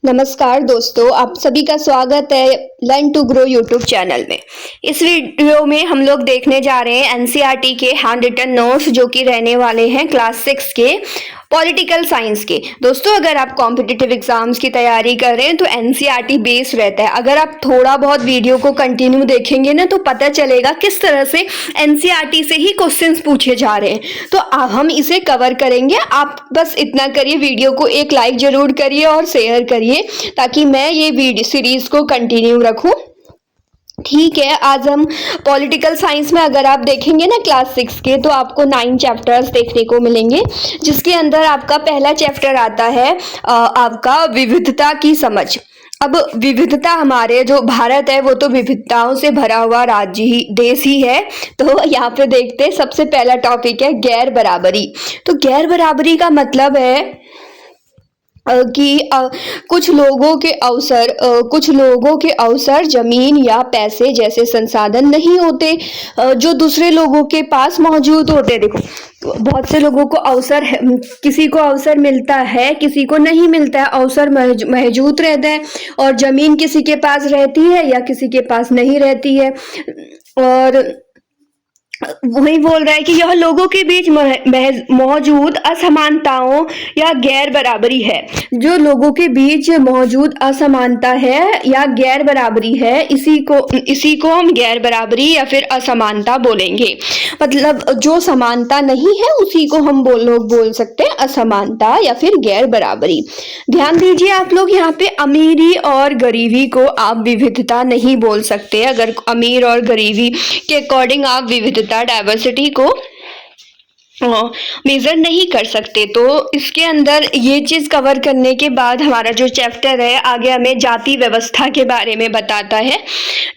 नमस्कार दोस्तों, आप सभी का स्वागत है learn to grow YouTube channel में। इस वीडियो में हम लोग देखने जा रहे हैं एनसीईआरटी के हैंड रिटन नोट्स जो कि रहने वाले हैं क्लास 6 के पॉलिटिकल साइंस के। दोस्तों, अगर आप कॉम्पिटिटिव एग्जाम्स की तैयारी कर रहे हैं तो एनसीईआरटी बेस रहता है। अगर आप थोड़ा बहुत वीडियो को कंटिन्यू देखेंगे ना तो पता चलेगा किस तरह से एनसीईआरटी से ही क्वेश्चंस पूछे जा रहे हैं, तो हम इसे कवर करेंगे। आप बस इतना करिए, वीडियो को एक लाइक जरूर करिए और शेयर करिए ताकि मैं ये वीडियो सीरीज को कंटिन्यू रखूं। ठीक है, आज हम पॉलिटिकल साइंस में अगर आप देखेंगे ना क्लास 6 के, तो आपको 9 चैप्टर्स देखने को मिलेंगे, जिसके अंदर आपका पहला चैप्टर आता है आपका विविधता की समझ। अब विविधता, हमारे जो भारत है वो तो विविधताओं से भरा हुआ राज्य ही देश ही है। तो यहाँ पे देखते हैं, सबसे पहला टॉपिक है गैर बराबरी। तो गैर बराबरी का मतलब है कि कुछ लोगों के अवसर जमीन या पैसे जैसे संसाधन नहीं होते जो दूसरे लोगों के पास मौजूद होते। देखो, बहुत से लोगों को अवसर है, किसी को अवसर मिलता है, किसी को नहीं मिलता है। अवसर मौजूद रहता है और जमीन किसी के पास रहती है या किसी के पास नहीं रहती है। और वही बोल रहा है कि यह लोगों के बीच मौजूद असमानताओं या गैर बराबरी है। जो लोगों के बीच मौजूद असमानता है या गैर बराबरी है, इसी को हम गैर बराबरी या फिर असमानता बोलेंगे। मतलब जो समानता नहीं है उसी को हम बोल सकते हैं असमानता या फिर गैर बराबरी। ध्यान दीजिए आप लोग, यहाँ पे अमीरी और गरीबी को आप विविधता नहीं बोल सकते। अगर अमीर और गरीबी के अकॉर्डिंग आप विविधता, डाइवर्सिटी को मेजर नहीं कर सकते। तो इसके अंदर ये चीज कवर करने के बाद हमारा जो चैप्टर है आगे हमें जाति व्यवस्था के बारे में बताता है।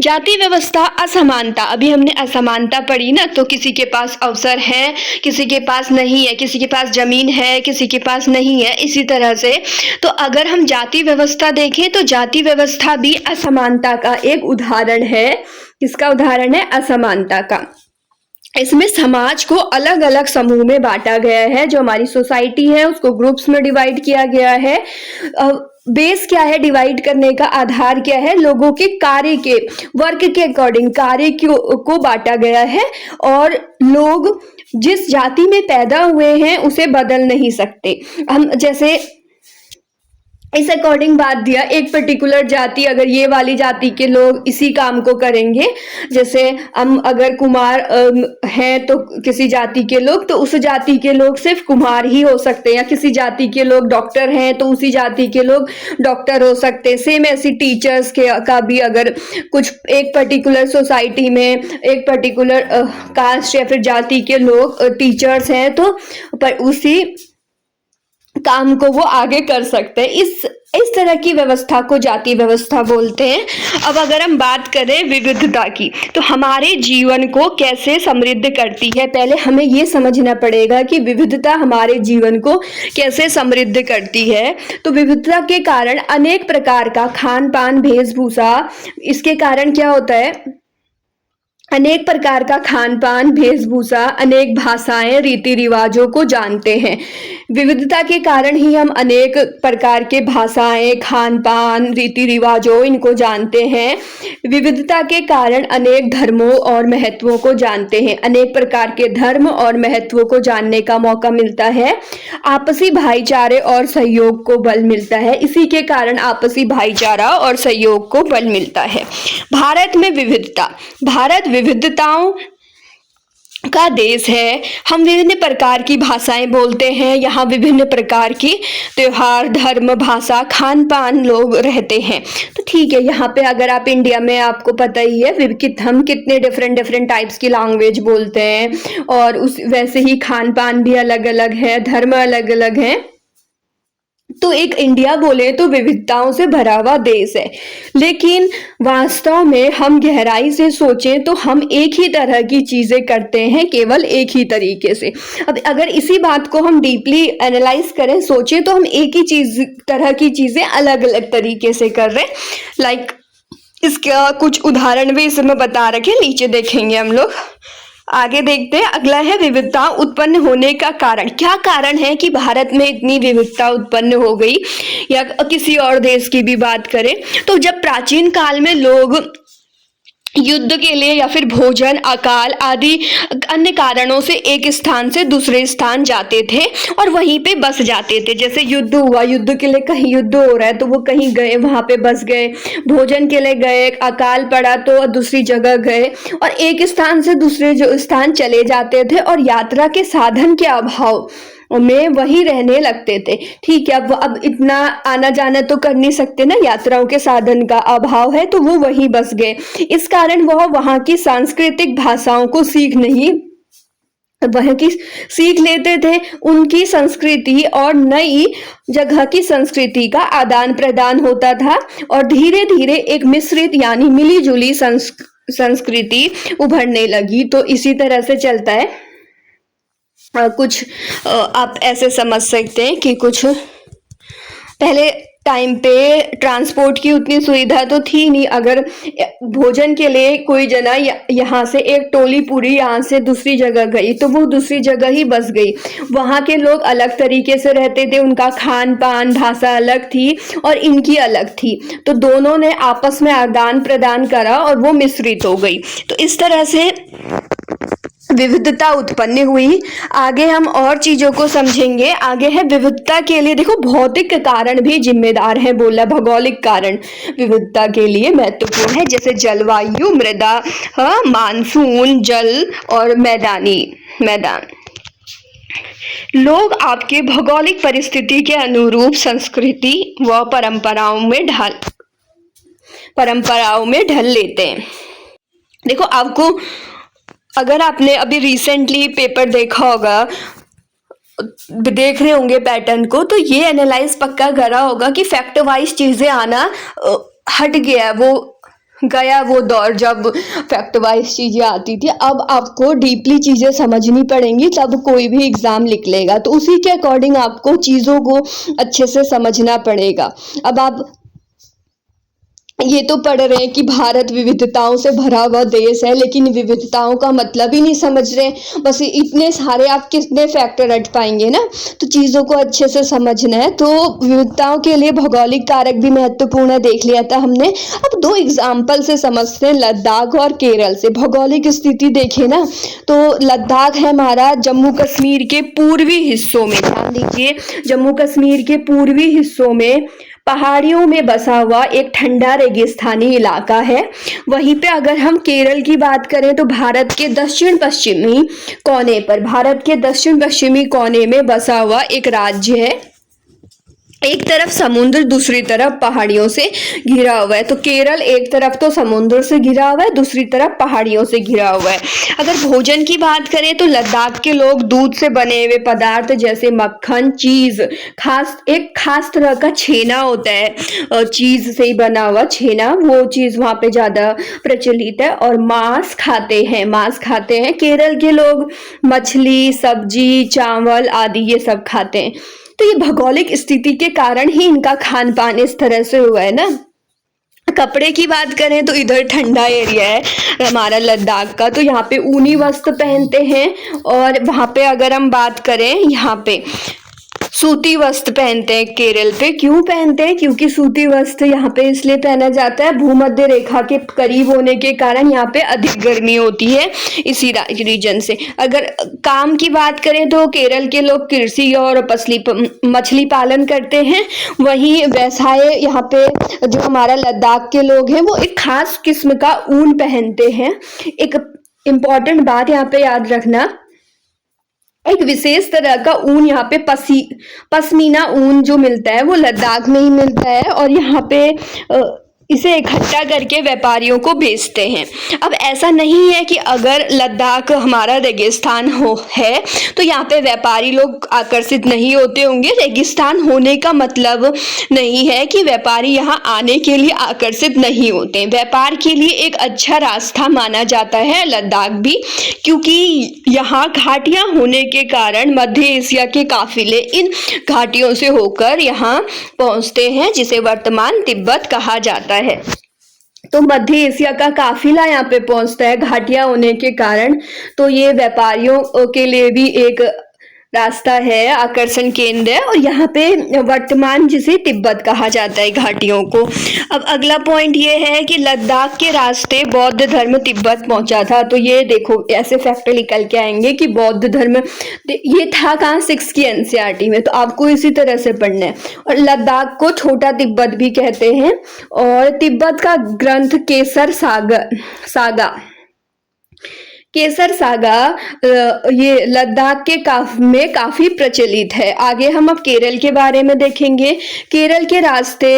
जाति व्यवस्था, असमानता। अभी हमने असमानता पढ़ी ना, तो किसी के पास अवसर है, किसी के पास नहीं है, किसी के पास जमीन है, किसी के पास नहीं है, इसी तरह से। तो अगर हम जाति व्यवस्था देखें तो जाति व्यवस्था भी असमानता का एक उदाहरण है। किसका उदाहरण है? असमानता का। इसमें समाज को अलग अलग समूह में बांटा गया है। जो हमारी सोसाइटी है उसको ग्रुप्स में डिवाइड किया गया है। बेस क्या है डिवाइड करने का? आधार क्या है? लोगों के कार्य के, वर्क के अकॉर्डिंग कार्य को बांटा गया है। और लोग जिस जाति में पैदा हुए हैं उसे बदल नहीं सकते। हम जैसे इस अकॉर्डिंग बात दिया, एक पर्टिकुलर जाति, अगर ये वाली जाति के लोग इसी काम को करेंगे, जैसे हम अगर कुमार हैं तो किसी जाति के लोग, तो उस जाति के लोग सिर्फ कुमार ही हो सकते हैं। या किसी जाति के लोग डॉक्टर हैं तो उसी जाति के लोग डॉक्टर हो सकते हैं। सेम ऐसी टीचर्स का भी, अगर कुछ एक पर्टिकुलर सोसाइटी में एक पर्टिकुलर कास्ट या फिर जाति के लोग टीचर्स हैं तो पर उसी काम को वो आगे कर सकते हैं। इस तरह की व्यवस्था को जाति व्यवस्था बोलते हैं। अब अगर हम बात करें विविधता की, तो हमारे जीवन को कैसे समृद्ध करती है, पहले हमें ये समझना पड़ेगा कि विविधता हमारे जीवन को कैसे समृद्ध करती है। तो विविधता के कारण अनेक प्रकार का खान पान, वेशभूषा, इसके कारण क्या होता है? अनेक प्रकार का खान पान, वेशभूषा, अनेक भाषाएं, रीति रिवाजों को जानते हैं। विविधता के कारण ही हम अनेक प्रकार के भाषाएं, खान पान, रीति रिवाजों इनको जानते हैं। विविधता के कारण अनेक धर्मों और महत्वों को जानते हैं। अनेक प्रकार के धर्म और महत्वों को जानने का मौका मिलता है। आपसी भाईचारे और सहयोग को बल मिलता है। इसी के कारण आपसी भाईचारा और सहयोग को बल मिलता है। भारत में विविधता, भारत विविधताओं का देश है। हम विभिन्न प्रकार की भाषाएं बोलते हैं। यहाँ विभिन्न प्रकार की त्योहार, धर्म, भाषा, खान पान लोग रहते हैं। तो ठीक है, यहाँ पे अगर आप इंडिया में, आपको पता ही है हम कितने डिफरेंट टाइप्स की लैंग्वेज बोलते हैं, और उस वैसे ही खान पान भी अलग अलग है, धर्म अलग अलग है। तो एक इंडिया बोले तो विविधताओं से भरा हुआ देश है। लेकिन वास्तव में हम गहराई से सोचें तो हम एक ही तरह की चीजें करते हैं, केवल एक ही तरीके से। अब अगर इसी बात को हम डीपली एनालाइज करें, सोचें, तो हम एक ही तरह की चीजें अलग अलग तरीके से कर रहे हैं। लाइक इसका कुछ उदाहरण भी इसमें बता रखे, नीचे देखेंगे हम लोग। आगे देखते हैं, अगला है विविधता उत्पन्न होने का कारण। क्या कारण है कि भारत में इतनी विविधता उत्पन्न हो गई, या किसी और देश की भी बात करें तो जब प्राचीन काल में लोग युद्ध के लिए या फिर भोजन, अकाल आदि अन्य कारणों से एक स्थान से दूसरे स्थान जाते थे और वहीं पे बस जाते थे। जैसे युद्ध हुआ, युद्ध के लिए कहीं युद्ध हो रहा है तो वो कहीं गए, वहां पे बस गए, भोजन के लिए गए, अकाल पड़ा तो दूसरी जगह गए और एक स्थान से दूसरे जो स्थान चले जाते थे और यात्रा के साधन के अभाव में वहीं रहने लगते थे। ठीक है, अब इतना आना जाना तो कर नहीं सकते ना, यात्राओं के साधन का अभाव है तो वो वहीं बस गए। इस कारण वह वहां की सांस्कृतिक भाषाओं को वह की सीख लेते थे, उनकी संस्कृति और नई जगह की संस्कृति का आदान प्रदान होता था और धीरे धीरे एक मिश्रित यानी मिली जुली संस्कृति उभरने लगी। तो इसी तरह से चलता है। कुछ आप ऐसे समझ सकते हैं कि कुछ पहले टाइम पे ट्रांसपोर्ट की उतनी सुविधा तो थी नहीं। अगर भोजन के लिए कोई जना यहाँ से एक टोली पूरी यहाँ से दूसरी जगह गई तो वो दूसरी जगह ही बस गई। वहाँ के लोग अलग तरीके से रहते थे, उनका खान पान भाषा अलग थी और इनकी अलग थी, तो दोनों ने आपस में आदान प्रदान करा और वो मिश्रित हो गई। तो इस तरह से विविधता उत्पन्न हुई। आगे हम और चीजों को समझेंगे। आगे है विविधता के लिए देखो भौतिक कारण भी जिम्मेदार है, बोला भौगोलिक कारण विविधता के लिए महत्वपूर्ण है, जैसे जलवायु, मृदा, मानसून, जल और मैदान। लोग आपके भौगोलिक परिस्थिति के अनुरूप संस्कृति व परंपराओं में ढल लेते हैं। देखो आपको, अगर आपने अभी रिसेंटली पेपर देखा होगा, देख रहे होंगे पैटर्न को, तो ये एनालाइज पक्का करा होगा कि फैक्ट वाइज चीजें आना हट गया, वो दौर जब फैक्ट वाइज चीजें आती थी। अब आपको डीपली चीजें समझनी पड़ेंगी तब कोई भी एग्जाम निकलेगा, तो उसी के अकॉर्डिंग आपको चीजों को अच्छे से समझना पड़ेगा। अब आप ये तो पढ़ रहे हैं कि भारत विविधताओं से भरा हुआ देश है, लेकिन विविधताओं का मतलब ही नहीं समझ रहे, बस इतने सारे आप कितने फैक्टर रट पाएंगे ना। तो चीज़ों को अच्छे से समझना है। तो विविधताओं के लिए भौगोलिक कारक भी महत्वपूर्ण है, देख लिया था हमने। अब दो एग्जाम्पल से समझते हैं, लद्दाख और केरल से। भौगोलिक स्थिति देखें ना, तो लद्दाख है हमारा जम्मू कश्मीर के पूर्वी हिस्सों में। ध्यान दीजिए, जम्मू कश्मीर के पूर्वी हिस्सों में पहाड़ियों में बसा हुआ एक ठंडा रेगिस्तानी इलाका है। वहीं पे अगर हम केरल की बात करें तो भारत के दक्षिण पश्चिमी कोने में बसा हुआ एक राज्य है। एक तरफ समुद्र, दूसरी तरफ पहाड़ियों से घिरा हुआ है। तो केरल एक तरफ तो समुद्र से घिरा हुआ है, दूसरी तरफ पहाड़ियों से घिरा हुआ है। अगर भोजन की बात करें तो लद्दाख के लोग दूध से बने हुए पदार्थ जैसे मक्खन, चीज, एक खास तरह का छेना होता है, चीज से ही बना हुआ छेना, वो चीज वहाँ पे ज्यादा प्रचलित है। और मांस खाते हैं केरल के लोग। मछली, सब्जी, चावल आदि ये सब खाते हैं। तो ये भौगोलिक स्थिति के कारण ही इनका खान पान इस तरह से हुआ है ना। कपड़े की बात करें तो इधर ठंडा एरिया है हमारा लद्दाख का, तो यहाँ पे ऊनी वस्त्र पहनते हैं। और वहाँ पे अगर हम बात करें, यहाँ पे सूती वस्त्र पहनते हैं केरल पे। क्यों पहनते हैं? क्योंकि सूती वस्त्र यहाँ पे इसलिए पहना जाता है, भूमध्य रेखा के करीब होने के कारण यहाँ पे अधिक गर्मी होती है इसी रीजन से। अगर काम की बात करें तो केरल के लोग कृषि और मछली पालन करते हैं। वहीं व्यवसाय यहाँ पे जो हमारा लद्दाख के लोग हैं वो एक खास किस्म का ऊन पहनते हैं। एक इम्पॉर्टेंट बात यहाँ पे याद रखना, एक विशेष तरह का ऊन यहाँ पे पश्मीना ऊन जो मिलता है वो लद्दाख में ही मिलता है और यहाँ पे इसे इकट्ठा करके व्यापारियों को बेचते हैं। अब ऐसा नहीं है कि अगर लद्दाख हमारा रेगिस्तान है तो यहाँ पे व्यापारी लोग आकर्षित नहीं होते होंगे। रेगिस्तान होने का मतलब नहीं है कि व्यापारी यहाँ आने के लिए आकर्षित नहीं होते। व्यापार के लिए एक अच्छा रास्ता माना जाता है लद्दाख भी, क्योंकि यहाँ घाटियाँ होने के कारण मध्य एशिया के काफिले इन घाटियों से होकर यहाँ पहुँचते हैं, जिसे वर्तमान तिब्बत कहा जाता है। तो मध्य एशिया का काफिला यहाँ पे पहुंचता है घाटियां होने के कारण। तो ये व्यापारियों के लिए भी एक रास्ता है, आकर्षण केंद्र है, और यहाँ पे वर्तमान जिसे तिब्बत कहा जाता है घाटियों को। अब अगला पॉइंट ये है कि लद्दाख के रास्ते बौद्ध धर्म तिब्बत पहुंचा था। तो ये देखो ऐसे फैक्ट निकल के आएंगे कि बौद्ध धर्म ये था कहाँ 6 की एनसीईआरटी में, तो आपको इसी तरह से पढ़ना है। और लद्दाख को छोटा तिब्बत भी कहते हैं। और तिब्बत का ग्रंथ केसर सागा केसर सागा ये लद्दाख के में काफी प्रचलित है। आगे हम अब केरल के बारे में देखेंगे। केरल के रास्ते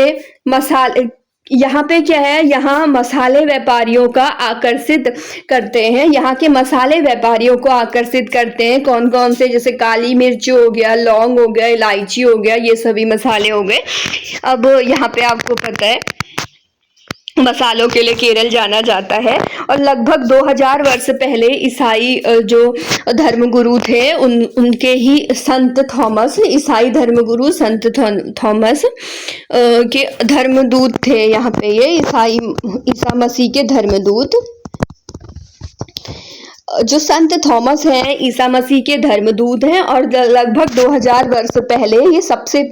मसाले यहाँ पे क्या है, यहाँ मसाले व्यापारियों का आकर्षित करते हैं। यहाँ के मसाले व्यापारियों को आकर्षित करते हैं कौन कौन से, जैसे काली मिर्च हो गया, लौंग हो गया, इलायची हो गया, ये सभी मसाले हो गए। अब यहाँ पे आपको पता है मसालों के लिए केरल जाना जाता है। और लगभग 2000 वर्ष पहले ईसाई जो धर्मगुरु थे उनके ही संत थॉमस, ईसाई धर्मगुरु संत थॉमस के धर्मदूत थे यहाँ पे। ये ईसा मसीह के धर्मदूत जो संत थॉमस हैं, ईसा मसीह के धर्मदूत हैं। और लगभग 2000 वर्ष पहले ये सबसे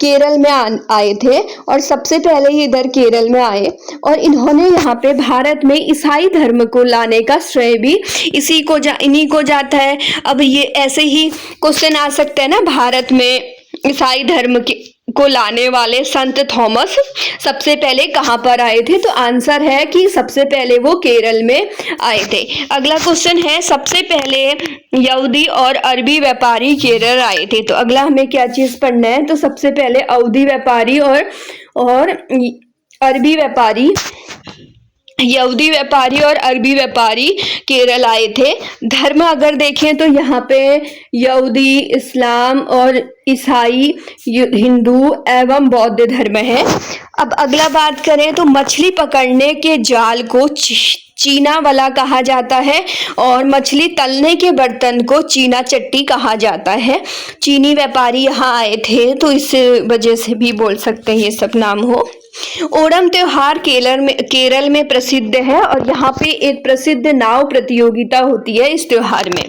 केरल में आए थे और सबसे पहले ये इधर केरल में आए। और इन्होंने यहाँ पे भारत में ईसाई धर्म को लाने का श्रेय भी इन्हीं को जाता है। अब ये ऐसे ही क्वेश्चन आ सकते हैं ना, भारत में ईसाई धर्म को लाने वाले संत थॉमस सबसे पहले कहाँ पर आए थे? तो आंसर है कि सबसे पहले वो केरल में आए थे। अगला क्वेश्चन है, सबसे पहले यहूदी और अरबी व्यापारी केरल आए थे। तो अगला हमें क्या चीज पढ़ना है? तो सबसे पहले यहूदी व्यापारी और अरबी व्यापारी, यहूदी व्यापारी और अरबी व्यापारी केरल आए थे। धर्म अगर देखें तो यहाँ पे यहूदी, इस्लाम और ईसाई, हिंदू एवं बौद्ध धर्म है। अब अगला बात करें तो मछली पकड़ने के जाल को चीना वाला कहा जाता है और मछली तलने के बर्तन को चीना चट्टी कहा जाता है। चीनी व्यापारी यहाँ आए थे तो इस वजह से भी बोल सकते हैं ये सब नाम हो। ओणम त्योहार केरल में प्रसिद्ध है और यहाँ पे एक प्रसिद्ध नाव प्रतियोगिता होती है इस त्योहार में।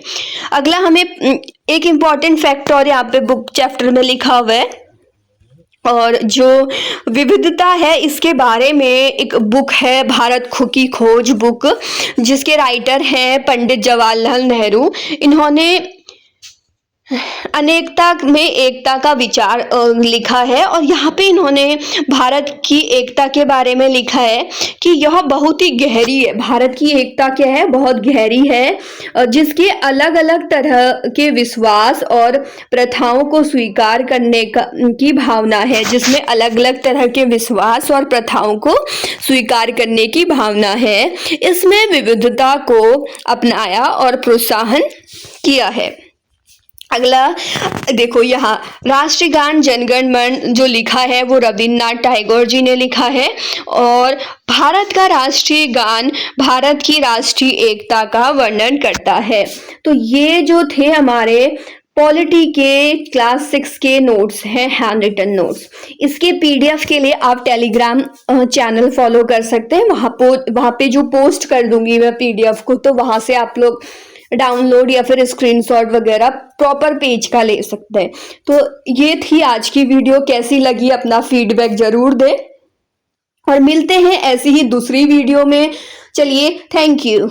अगला हमें एक इम्पॉर्टेंट फैक्ट और यहाँ पे बुक चैप्टर में लिखा हुआ है, और जो विविधता है इसके बारे में एक बुक है, भारत की खोज बुक, जिसके राइटर हैं पंडित जवाहरलाल नेहरू। इन्होंने अनेकता में एकता का विचार लिखा है और यहाँ पे इन्होंने भारत की एकता के बारे में लिखा है कि यह बहुत ही गहरी है। भारत की एकता क्या है? बहुत गहरी है, जिसके अलग अलग तरह के विश्वास और प्रथाओं को स्वीकार करने की भावना है, जिसमें अलग अलग तरह के विश्वास और प्रथाओं को स्वीकार करने की भावना है। इसमें विविधता को अपनाया और प्रोत्साहन किया है। अगला देखो, यहाँ राष्ट्रीय गान जनगण मन जो लिखा है वो रविन्द्रनाथ टैगोर जी ने लिखा है। और भारत का राष्ट्रीय गान भारत की राष्ट्रीय एकता का वर्णन करता है। तो ये जो थे हमारे पॉलिटी के क्लास 6 के नोट्स हैं, हैंड रिटन नोट्स। इसके पीडीएफ के लिए आप टेलीग्राम चैनल फॉलो कर सकते हैं। वहाँ पे जो पोस्ट कर दूंगी मैं पीडीएफ को, तो वहाँ से आप लोग डाउनलोड या फिर स्क्रीनशॉट वगैरह प्रॉपर पेज का ले सकते हैं। तो ये थी आज की वीडियो, कैसी लगी अपना फीडबैक जरूर दें और मिलते हैं ऐसी ही दूसरी वीडियो में। चलिए, थैंक यू।